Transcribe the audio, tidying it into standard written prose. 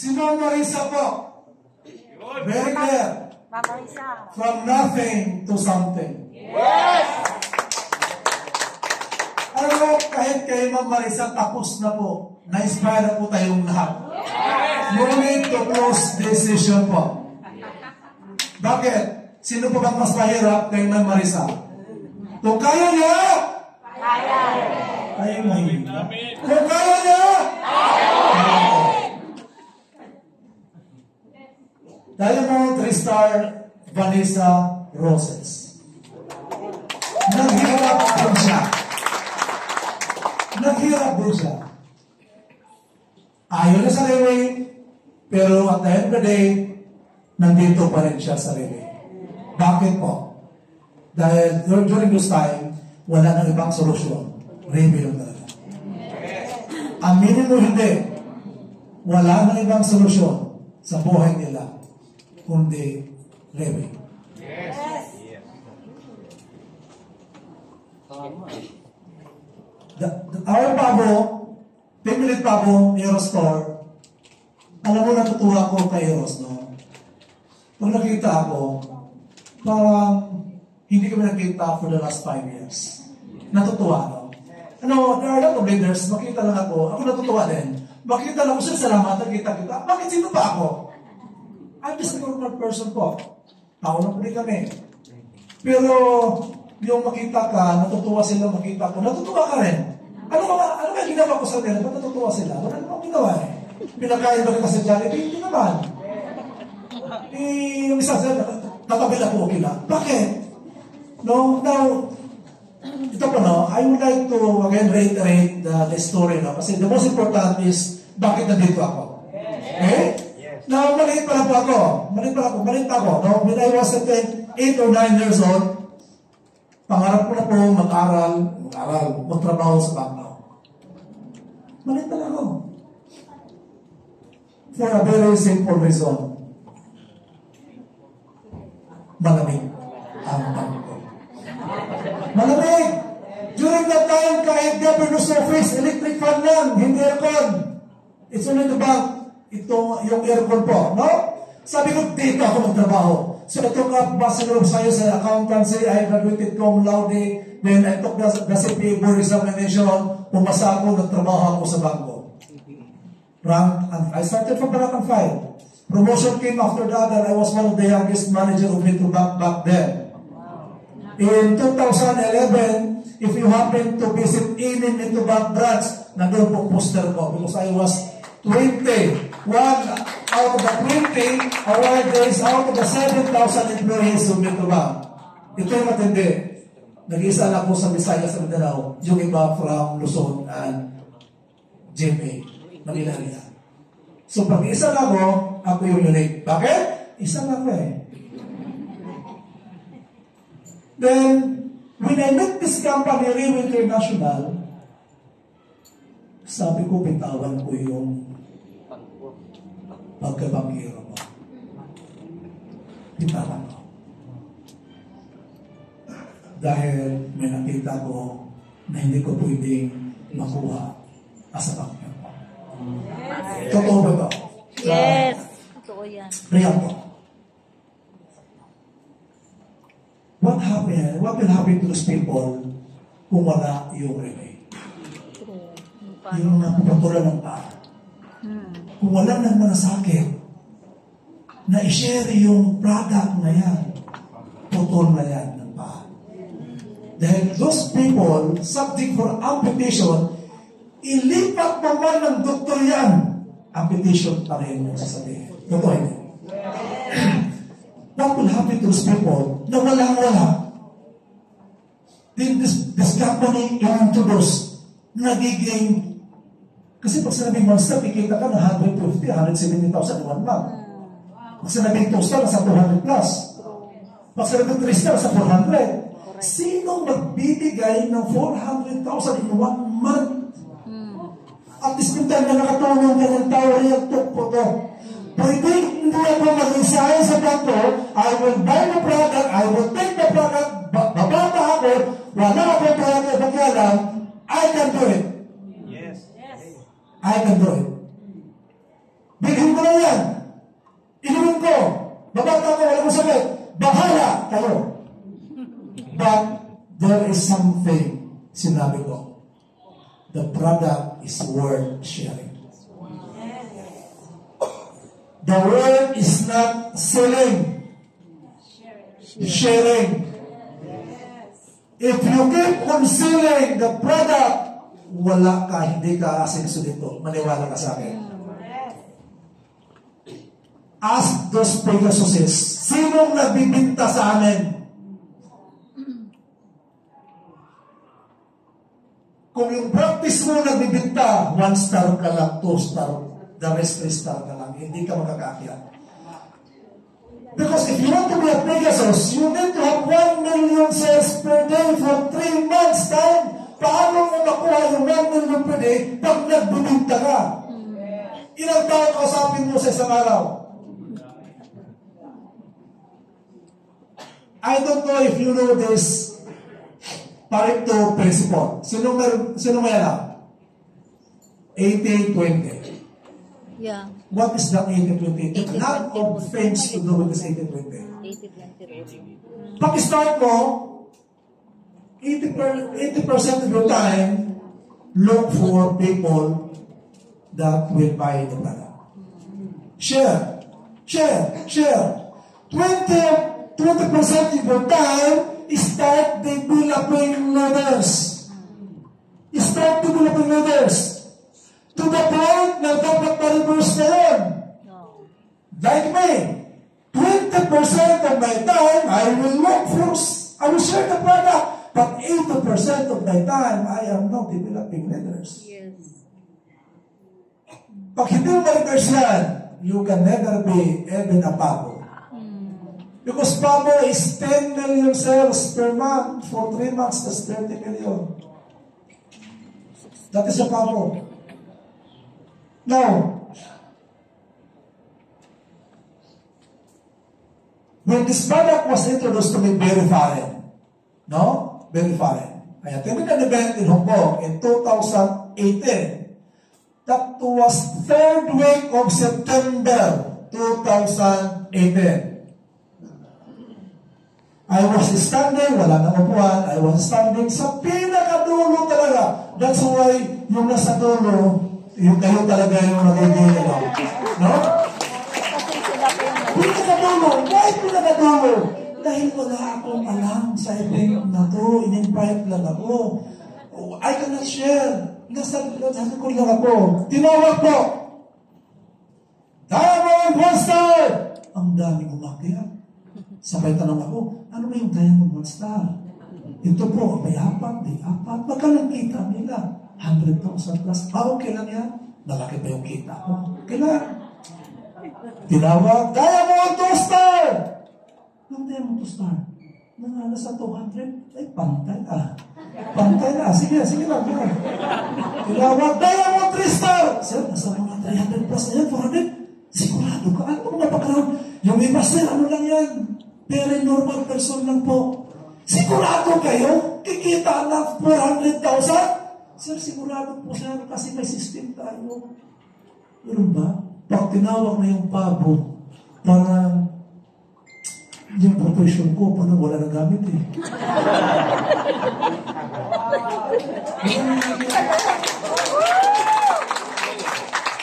Si Ma'am Marisa po. Very clear. Ma'am Marisa. From nothing to something. Yes! Alam mo, kahit kay Ma'am Marisa, tapos na po. Na-inspire na po tayong lahat. You need to close decision po. Bakit? Sino po bang mas mahirap kay Ma'am Marisa? Kung kaya niya, Kaya. kaya mahirap. Kung kaya niya, dahil mo 3-star Vanessa Roses. Naghirap din siya. Naghirap din siya. Ayaw na sa Rene, pero at the end of the day, nandito pa rin siya sa Rene. Bakit po? Dahil during this time, wala nang ibang solusyon. Rene lang talaga. Aminin mo hindi, wala nang ibang solusyon sa buhay nila, kundi Rene. Our Pabo, 10-minute Pabo, Eros Store, alam mo, natutuwa ko kay Eros, no? Pag nakita ako, parang hindi kami nakita for the last 5 years. Natutuwa, no? Ano, there are a lot of leaders, makita lang ako natutuwa din. Makita lang ako, sir, salamat, nakita kita. Bakit sino ba ako? I'm just a normal person po. Ako lang po din kami. Pero, yung makita ka, natutuwa sila makita ko, natutuwa ka rin. Ano ba ginawa ko sa kanila? Ba't natutuwa sila? Wala namang ginawa eh. Pinakain ba kita sa Jollibee? Hindi naman. Yung isa sila, tatabi na po kila. Bakit? No, now, ito po no, I would like to again reiterate the story no? Kasi the most important is, bakit nandito ako? Okay? Now, maliit pa ako. No? When I was 8 or 9 years old, pangarap ko na po magtrabaho sa bangko. Maliit pa lang ako. For a very simple reason. Malamig ang bangko. Malamig! During that time, kahit governor's office, electric fan lang, hindi aircon. It's only the bank. Ito yung aircon po, no? Sabi ko, dito ako magtrabaho. So I took up Bachelor of Science in Accountancy. I graduated cum laude. Then I took the CPA board examination. Pumasa ako, nagtrabaho ako sa bangko. I started from rank and file. Promotion came after that, and I was one of the youngest manager of Metro Bank back then. In 2011, if you happen to visit any Metro Bank branch, nandun pong poster ko because I was 21 out of the 20 award days out of the 7,000 employees of Metro Bank. Ito yung matindi. Nag-iisa lang po sa Visayas sa Mindanao, yung iba from Luzon and GMA, Manila area. So pag isa lang ako yung unique. Bakit? Isa lang ako eh. Then, when I met this company, Rio International, sabi ko, bitawan ko yung pagkabangkiro mo. Bitawan ko. Dahil may nakita ko na hindi ko pwedeng makuha as a banker. Yes. Totoo ba ito? Yes. Totoo yan. Real po. What will happen to those people kung wala yung relay? Yung napuputulan ng paa. Kung wala nang manasakit, na i-share yung product na yan, putol na yan ng paa. Dahil those people, subject for amputation, ilipat naman ng doktor yan, amputation pa rin yung sasabihin. Totoo yun. What will happen to those people na walang-wala? Then this company introduce, nagiging, kasi pag sinabing monster, kikita ka na 150, 170,000 in 1 month. Pag sinabing toaster, nasa 200 plus. Pag sinabing 3 star, nasa 400. Sino magbibigay ng 400,000 in 1 month? At this time na nakatulong ka ng tao, reactok po to. Pwede hindi ako mag-resign sa banko, I will buy the product, I will take the product, babata ako, wala akong product na pagkalam, I can do it. Yes. I can do it. Bilhin ko na yan. Inumin ko. Babata ko, wala ko sakit. Bahala kayo. But there is something, sinabi ko. The product is worth sharing. The word is not selling. Sharing. If you keep on selling the product, wala ka, hindi ka asenso dito. Maniwala ka sa akin. Ask those Pegasuses, sinong nagbibinta sa amin? Kung yung practice mo nagbibinta, 1 star ka lang, 2 star, the rest 3 star ka lang, hindi ka makakaakyat. Because if you want to be a Pegasus, you need to have 1 million sales per day for 3 months time. Paano mo makuha yung 1 million per day pag nagbibinta ka? Ilang taon kausapin mo sa isang araw? I don't know if you know this Pareto principle. Sino may alam? 80-20. Yeah. What is that 80-20? A lot of things to do with this 80-20. 80-20. Pag-start mo, 80% of your time, look for people that will buy the product. Share. 20% of your time, start developing leaders. Start developing leaders. To the point na dapat ma-reverse na yun. No. Like me, 20% of my time, I will share the product. But 80% of my time, I am not developing leaders. Yes. Pag hindi mo ma-reverse yan, you can never be even a Pabo. Because Pabo is 10 million sales per month. For 3 months, that's 30 million. That is a Pabo. Now, when this product was introduced to me, very foreign. No? Very foreign. I attended an event in Hong Kong in 2018. That was 3rd week of September 2018. I was standing, wala nang upuan, I was standing sa pinakadulo talaga. That's why yung nasa dulo, yung kayo talaga yung nagiging, no? Kasi sila po yung Pinakadulo, why pinakadulo? Dahil wala akong alam sa event na to, in-invite lang ako. Oh, I cannot share. Nasa likod lang ako. Tinawag ko. Diamond Monster! Ang daming umakyat. Sabay tanong ako, ano ba yung Diamond Monster? Ito po, may 4, may 4. Magkano kita nila? 100,000 plus. Okay lang yan. Malaki pa yung kita ko. Okay lang. Tinawag, Diamond Monster! Ang Diamond Monster? Nanalo sa 200? Ay, pantay ah. Pantay na. Sige lang. Tinawag, Diamond 3 star! Sir, nasa mga 300 plus na yan, 400? Sigurado ka. Ano mga background? Yung iba, sir, ano lang yan? Very normal person lang po. Sigurado kayo? Kikita na 400,000? Sir, sigurado po sir kasi may system tayo. Pero ba? Pag tinawag na yung Pabo, parang yung profession ko, parang wala na gamit eh.